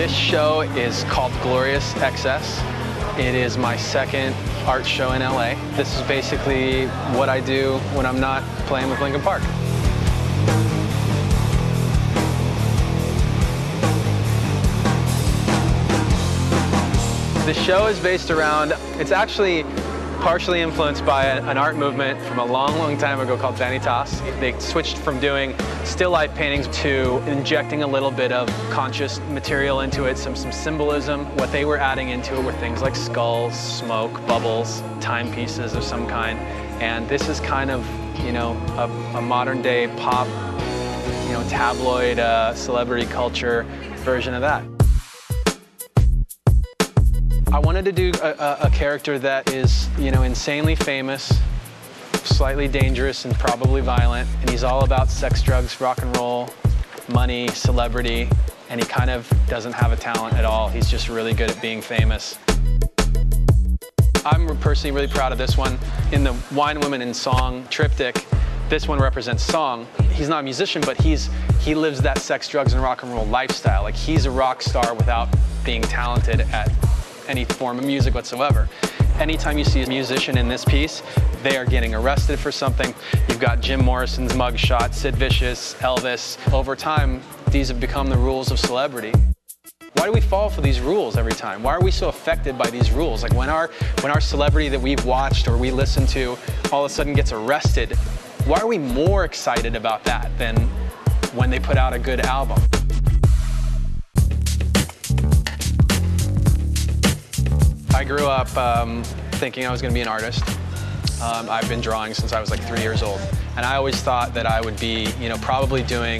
This show is called Glorious XS. It is my second art show in LA. This is basically what I do when I'm not playing with Linkin Park. The show is based around, it's actually partially influenced by an art movement from a long, long time ago called Vanitas. They switched from doing still life paintings to injecting a little bit of conscious material into it, some symbolism. What they were adding into it were things like skulls, smoke, bubbles, timepieces of some kind. And this is kind of, you know, a modern day pop, you know, tabloid celebrity culture version of that. I wanted to do a character that is, you know, insanely famous, slightly dangerous and probably violent, and he's all about sex, drugs, rock and roll, money, celebrity, and he kind of doesn't have a talent at all. He's just really good at being famous. I'm personally really proud of this one. In the Wine, Women, and Song triptych, this one represents song. He's not a musician, but he lives that sex, drugs, and rock and roll lifestyle. Like, he's a rock star without being talented at any form of music whatsoever. Anytime you see a musician in this piece, they are getting arrested for something. You've got Jim Morrison's mugshot, Sid Vicious, Elvis. Over time, these have become the rules of celebrity. Why do we fall for these rules every time? Why are we so affected by these rules? Like when our celebrity that we've watched or we listen to all of a sudden gets arrested, why are we more excited about that than when they put out a good album? I grew up thinking I was going to be an artist. I've been drawing since I was like 3 years old. And I always thought that I would be, you know, probably doing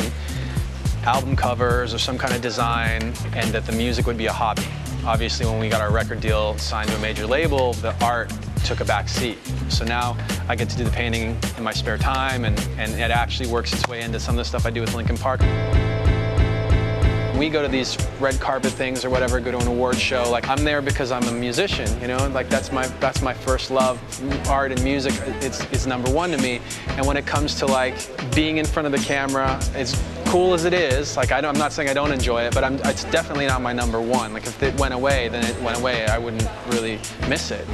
album covers or some kind of design, and that the music would be a hobby. Obviously, when we got our record deal signed to a major label, the art took a back seat. So now I get to do the painting in my spare time, and it actually works its way into some of the stuff I do with Linkin Park. We go to these red carpet things or whatever, go to an award show, like I'm there because I'm a musician, you know, like that's my first love. Art and music, it's number one to me. And when it comes to like being in front of the camera, as cool as it is, like I'm not saying I don't enjoy it, but it's definitely not my number one. Like if it went away, then it went away. I wouldn't really miss it.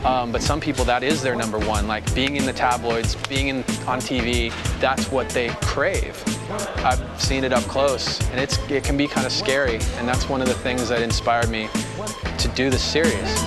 But some people, that is their number one. Like being in the tabloids, being on TV, that's what they crave. I've seen it up close, and it can be kind of scary, and that's one of the things that inspired me to do this series.